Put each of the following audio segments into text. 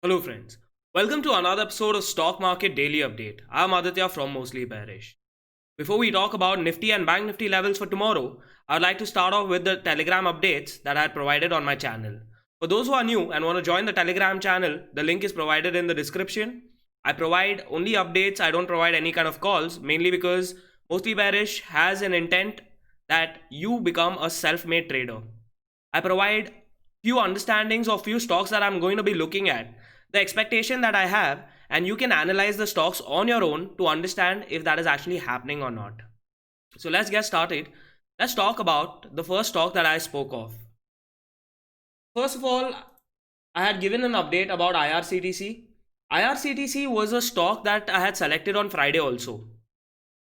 Hello, friends. Welcome to another episode of Stock Market Daily Update. I'm Aditya from Mostly Bearish. Before we talk about Nifty and Bank Nifty levels for tomorrow, I'd like to start off with the Telegram updates that I had provided on my channel. For those who are new and want to join the Telegram channel, the link is provided in the description. I provide only updates, I don't provide any kind of calls, mainly because Mostly Bearish has an intent that you become a self made trader. I provide few understandings of few stocks that I'm going to be looking at, the expectation that I have, and you can analyze the stocks on your own to understand if that is actually happening or not. So let's get started. Let's talk about the first stock that I spoke of. First of all, I had given an update about IRCTC. IRCTC was a stock that I had selected on Friday also.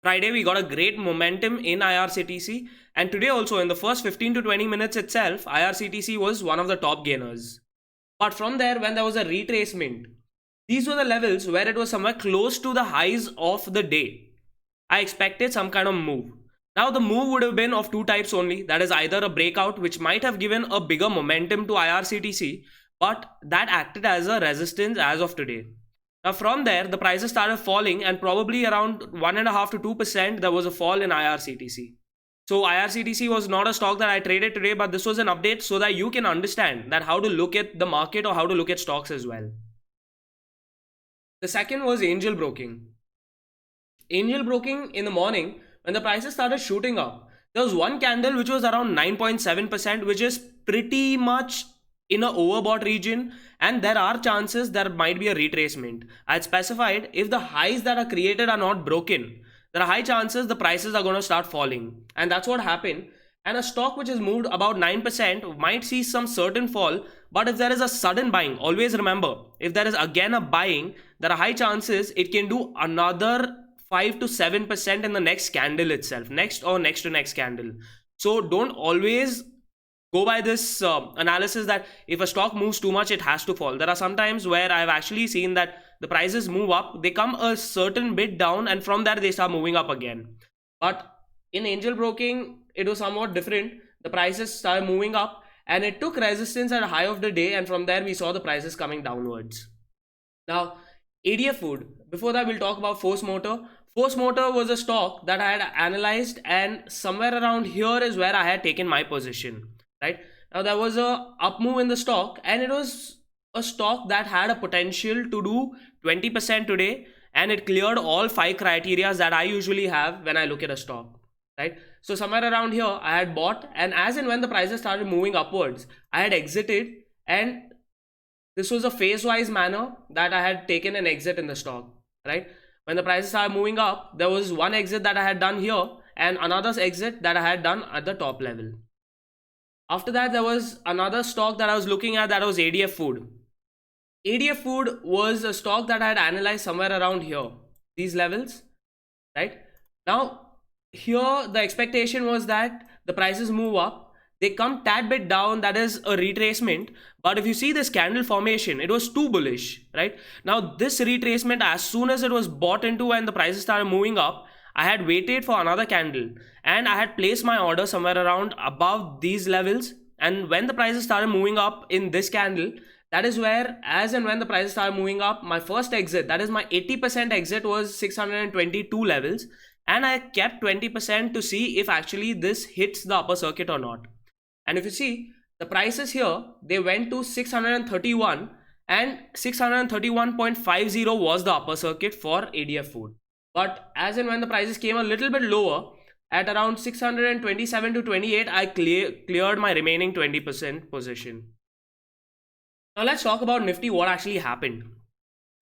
Friday, we got a great momentum in IRCTC, and today also in the first 15 to 20 minutes itself, IRCTC was one of the top gainers. But from there, when there was a retracement, these were the levels where it was somewhere close to the highs of the day. I expected some kind of move. Now, the move would have been of two types only. That is either a breakout, which might have given a bigger momentum to IRCTC, but that acted as a resistance as of today. Now, from there, the prices started falling, and probably around 1.5 to 2%, there was a fall in IRCTC. So IRCTC was not a stock that I traded today, but this was an update so that you can understand that how to look at the market or how to look at stocks as well. The second was angel broking. Angel broking in the morning, when the prices started shooting up, there was one candle which was around 9.7%, which is pretty much in a overbought region, and there are chances there might be a retracement. I had specified if the highs that are created are not broken, there are high chances the prices are going to start falling, and that's what happened. And a stock which has moved about 9% might see some certain fall, but if there is a sudden buying, always remember, if there is again a buying, there are high chances it can do another 5 to 7% in the next candle itself, next or next to next candle. So don't always go by this analysis that if a stock moves too much, it has to fall. There are some times where I've actually seen that the prices move up, they come a certain bit down, and from there they start moving up again. But in angel broking, it was somewhat different. The prices started moving up, and it took resistance at a high of the day, and from there we saw the prices coming downwards. Now, ADF Food. Before that, we'll talk about Force Motor. Force Motor was a stock that I had analyzed, and somewhere around here is where I had taken my position. Right now, there was a up move in the stock, and it was a stock that had a potential to do 20% today, and it cleared all 5 criteria that I usually have when I look at a stock. Right, so somewhere around here I had bought, and as and when the prices started moving upwards, I had exited, and this was a phase wise manner that I had taken an exit in the stock. Right, when the prices started moving up, there was one exit that I had done here and another exit that I had done at the top level. After that, there was another stock that I was looking at, that was ADF Food. ADF Food was a stock that I had analyzed somewhere around here, these levels. Right now, here the expectation was that the prices move up, they come tad bit down, that is a retracement. But if you see this candle formation, it was too bullish. Right now, this retracement, as soon as it was bought into and the prices started moving up, I had waited for another candle, and I had placed my order somewhere around above these levels. And when the prices started moving up in this candle, that is where, as and when the prices started moving up, my first exit, that is my 80% exit, was 622 levels, and I kept 20% to see if actually this hits the upper circuit or not. And if you see the prices here, they went to 631, and 631.50 was the upper circuit for ADF Food. But as and when the prices came a little bit lower, at around 627 to 28, I cleared my remaining 20% position. Now let's talk about Nifty, what actually happened.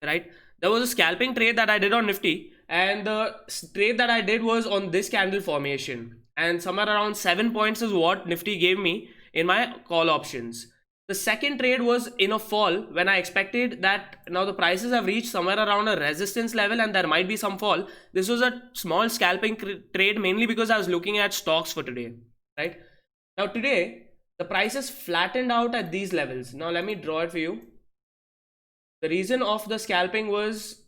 Right, there was a scalping trade that I did on Nifty, and the trade that I did was on this candle formation, and somewhere around 7 points is what Nifty gave me in my call options. The second trade was in a fall, when I expected that now the prices have reached somewhere around a resistance level and there might be some fall. This was a small scalping trade, mainly because I was looking at stocks for today. Right now, today the prices flattened out at these levels. Now let me draw it for you. The reason of the scalping was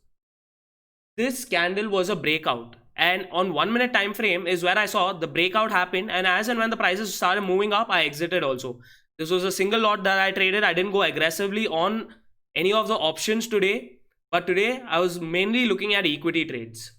this candle was a breakout, and on 1 minute time frame is where I saw the breakout happen, and as and when the prices started moving up, I exited also. This was a single lot that I traded. I didn't go aggressively on any of the options today, but today I was mainly looking at equity trades.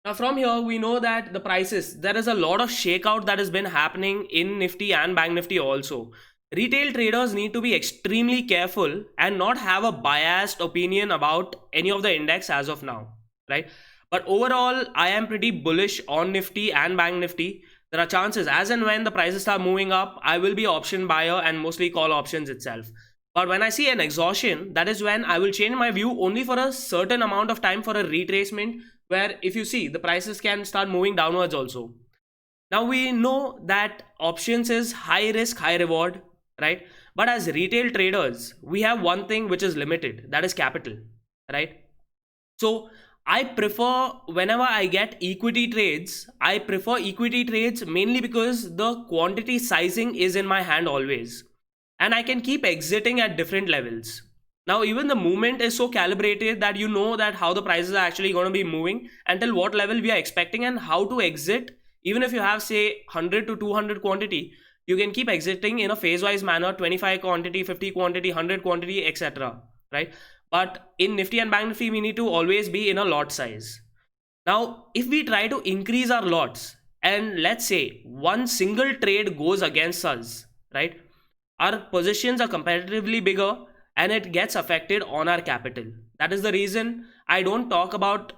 Now from here we know that the prices, there is a lot of shakeout that has been happening in Nifty and Bank Nifty also. Retail traders need to be extremely careful and not have a biased opinion about any of the index as of now, right? But overall, I am pretty bullish on Nifty and Bank Nifty. There are chances as and when the prices start moving up, I will be option buyer and mostly call options itself. But when I see an exhaustion, that is when I will change my view only for a certain amount of time for a retracement, where if you see the prices can start moving downwards also. Now we know that options is high risk, high reward, right? But as retail traders, we have one thing which is limited, that is capital, right? So I prefer, whenever I get equity trades, I prefer equity trades mainly because the quantity sizing is in my hand always, and I can keep exiting at different levels. Now even the movement is so calibrated that you know that how the prices are actually going to be moving, until what level we are expecting, and how to exit. Even if you have say 100 to 200 quantity, you can keep exiting in a phase wise manner, 25 quantity, 50 quantity, 100 quantity, etc, right? But in Nifty and Bank Nifty, we need to always be in a lot size. Now if we try to increase our lots, and let's say one single trade goes against us, right, our positions are comparatively bigger and it gets affected on our capital. That is the reason I don't talk about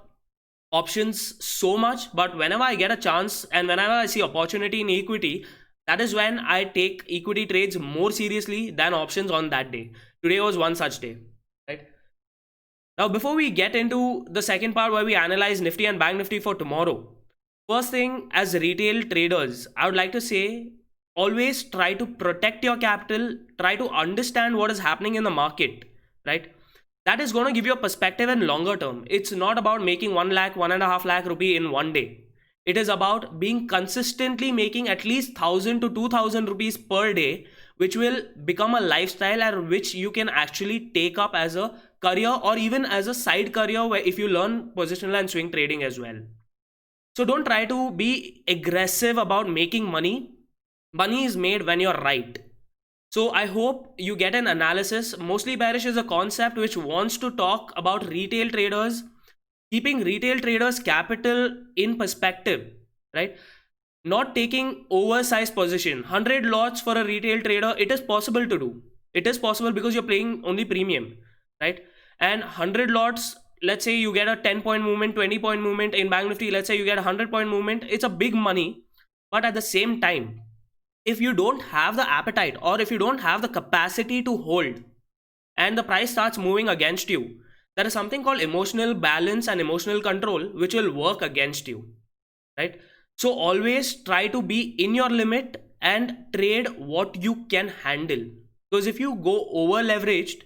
options so much, but whenever I get a chance and whenever I see opportunity in equity, that is when I take equity trades more seriously than options on that day. Today was one such day, right? Now before we get into the second part where we analyze Nifty and Bank Nifty for tomorrow, first thing, as retail traders, I would like to say, always try to protect your capital, try to understand what is happening in the market, right? That is going to give you a perspective in longer term. It's not about making 1 lakh, 1.5 lakh rupee in one day. It is about being consistently making at least 1,000 to 2,000 rupees per day, which will become a lifestyle and which you can actually take up as a career or even as a side career, where if you learn positional and swing trading as well. So don't try to be aggressive about making money. Money is made when you're right. So I hope you get an analysis. Mostly bearish is a concept which wants to talk about retail traders, keeping retail traders capital in perspective, right? Not taking oversized position. 100 lots for a retail trader, it is possible to do. It is possible because you're playing only premium, right? And 100 lots, let's say you get a 10-point movement, 20-point movement in Bank Nifty, let's say you get a 100-point movement, it's a big money. But at the same time, if you don't have the appetite or if you don't have the capacity to hold and the price starts moving against you, there is something called emotional balance and emotional control which will work against you, right? So always try to be in your limit and trade what you can handle, because if you go over leveraged,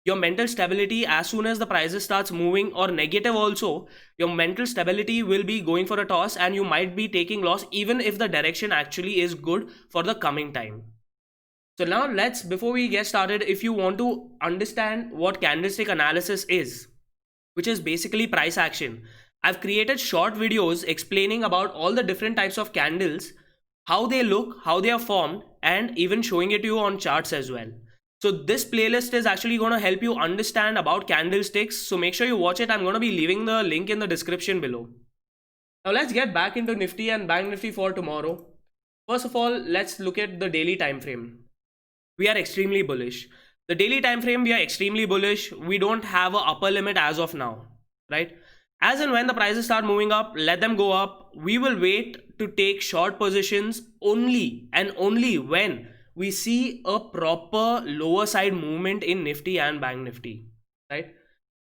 your mental stability, as soon as the prices starts moving or negative also, your mental stability will be going for a toss and you might be taking loss even if the direction actually is good for the coming time. So now let's, before we get started, if you want to understand what candlestick analysis is, which is basically price action, I've created short videos explaining about all the different types of candles, how they look, how they are formed, and even showing it to you on charts as well. So this playlist is actually going to help you understand about candlesticks. So make sure you watch it. I'm going to be leaving the link in the description below. Now let's get back into Nifty and Bank Nifty for tomorrow. First of all, let's look at the daily time frame. We are extremely bullish. The daily time frame, we are extremely bullish. We don't have an upper limit as of now, right? As and when the prices start moving up, let them go up. We will wait to take short positions only and only when we see a proper lower side movement in Nifty and Bank Nifty, right?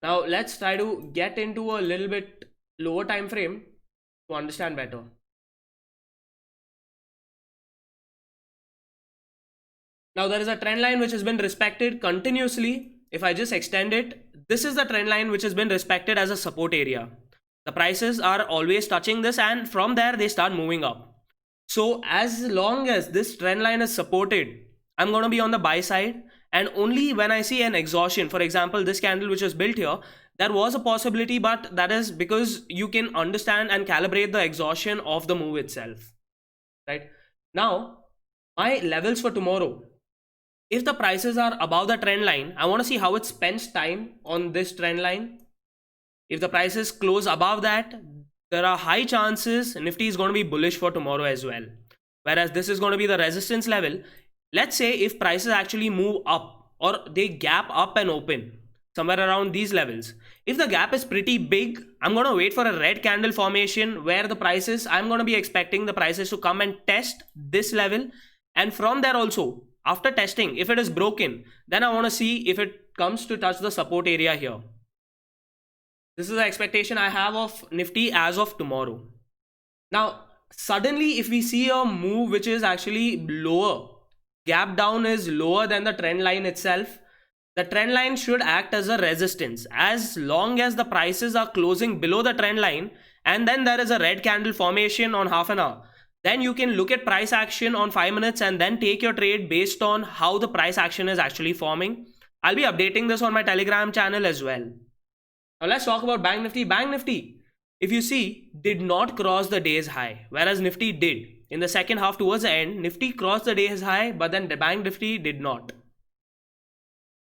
Now let's try to get into a little bit lower time frame to understand better. Now there is a trend line which has been respected continuously. If I just extend it, this is the trend line which has been respected as a support area. The prices are always touching this and from there they start moving up. So as long as this trend line is supported, I'm going to be on the buy side, and only when I see an exhaustion, for example, this candle which is built here, there was a possibility, but that is because you can understand and calibrate the exhaustion of the move itself, right? Now, my levels for tomorrow, If the prices are above the trend line, I want to see how it spends time on this trend line. If the prices close above that, there are high chances Nifty is going to be bullish for tomorrow as well. Whereas this is going to be the resistance level. Let's say if prices actually move up or they gap up and open somewhere around these levels. If the gap is pretty big, I'm going to wait for a red candle formation where the prices, I'm going to be expecting the prices to come and test this level. And from there also, after testing, if it is broken, then I want to see if it comes to touch the support area here. This is the expectation I have of Nifty as of tomorrow. Now, suddenly if we see a move which is actually lower, gap down is lower than the trend line itself, the trend line should act as a resistance. As long as the prices are closing below the trend line and then there is a red candle formation on half an hour, then you can look at price action on 5 minutes and then take your trade based on how the price action is actually forming. I'll be updating this on my Telegram channel as well. Now let's talk about Bank Nifty. Bank Nifty, if you see, did not cross the day's high, whereas Nifty did. In the second half towards the end, Nifty crossed the day's high, but then the Bank Nifty did not.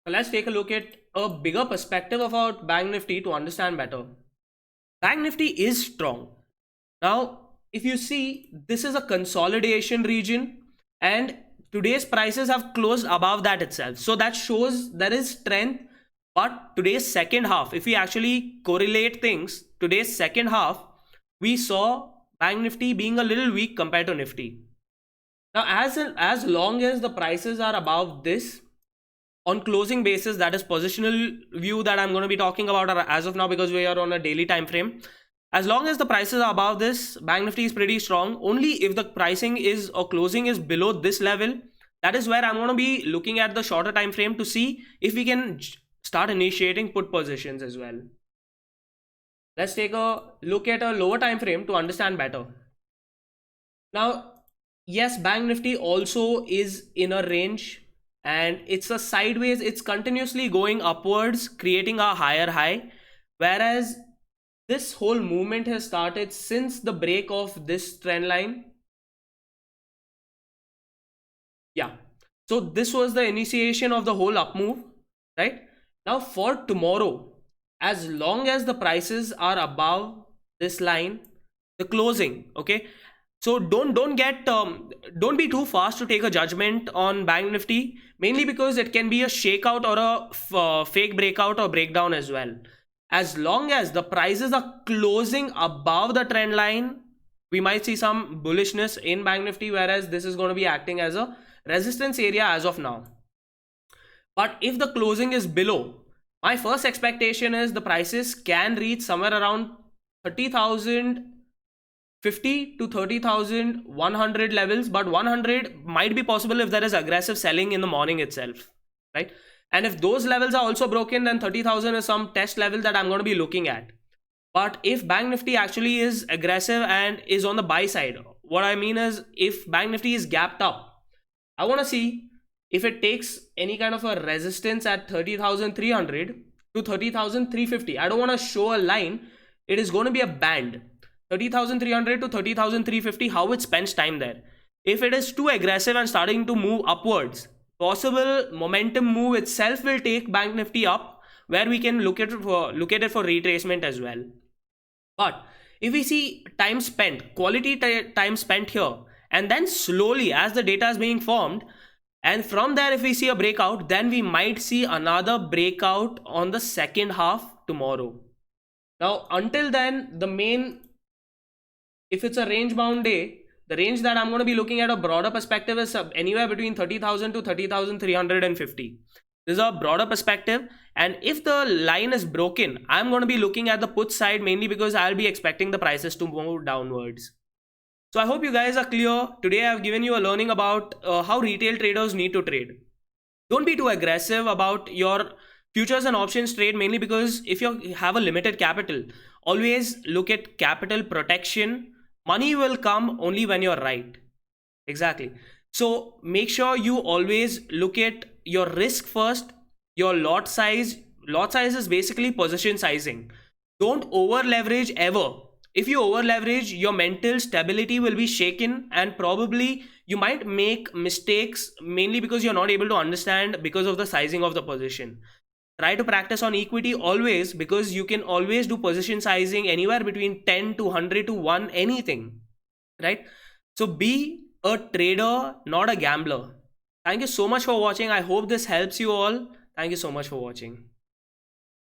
So let's take a look at a bigger perspective about Bank Nifty to understand better. Bank Nifty is strong. Now, if you see, this is a consolidation region and today's prices have closed above that itself. So that shows there is strength. But today's second half, if we actually correlate things, today's second half, we saw Bank Nifty being a little weak compared to Nifty. Now, as long as the prices are above this, on closing basis, that is positional view that I'm going to be talking about as of now because we are on a daily time frame. As long as the prices are above this, Bank Nifty is pretty strong. Only if the pricing is or closing is below this level, that is where I'm going to be looking at the shorter time frame to see if we can start initiating put positions as well. Let's take a look at a lower time frame to understand better. Now, yes, Bank Nifty also is in a range and it's a sideways, it's continuously going upwards, creating a higher high, whereas this whole movement has started since the break of this trend line. Yeah, so this was the initiation of the whole up move, right? Now for tomorrow, as long as the prices are above this line, the closing, okay? So don't be too fast to take a judgment on Bank Nifty, mainly because it can be a shakeout or a fake breakout or breakdown as well. As long as the prices are closing above the trend line, we might see some bullishness in Bank Nifty, whereas this is going to be acting as a resistance area as of now. But if the closing is below, my first expectation is the prices can reach somewhere around 30,050 to 30,100 levels, but 100 might be possible if there is aggressive selling in the morning itself, right? And if those levels are also broken, then 30,000 is some test level that I'm going to be looking at. But if Bank Nifty actually is aggressive and is on the buy side, what I mean is if Bank Nifty is gapped up, I want to see if it takes any kind of a resistance at 30,300 to 30,350. I don't want to show a line. It is going to be a band. 30,300 to 30,350, how it spends time there. If it is too aggressive and starting to move upwards, possible momentum move itself will take Bank Nifty up, where we can look at it for retracement as well. But if we see time spent, quality time spent here, and then slowly as the data is being formed, and from there if we see a breakout, then we might see another breakout on the second half tomorrow. Now until then, the main, if it's a range bound day, the range that I'm going to be looking at a broader perspective is anywhere between 30,000 to 30,350. This is a broader perspective, and if the line is broken, I'm going to be looking at the put side mainly because I'll be expecting the prices to move downwards. So I hope you guys are clear. Today I've given you a learning about how retail traders need to trade. Don't be too aggressive about your futures and options trade, mainly because if you have a limited capital, always look at capital protection. Money will come only when you're right. Exactly. So make sure you always look at your risk first, your lot size. Lot size is basically position sizing. Don't over leverage ever. If you over leverage, your mental stability will be shaken, and probably you might make mistakes mainly because you're not able to understand because of the sizing of the position. Try to practice on equity always, because you can always do position sizing anywhere between 10 to 100 to 1 anything, right? So be a trader, not a gambler. Thank you so much for watching. I hope this helps you all. Thank you so much for watching.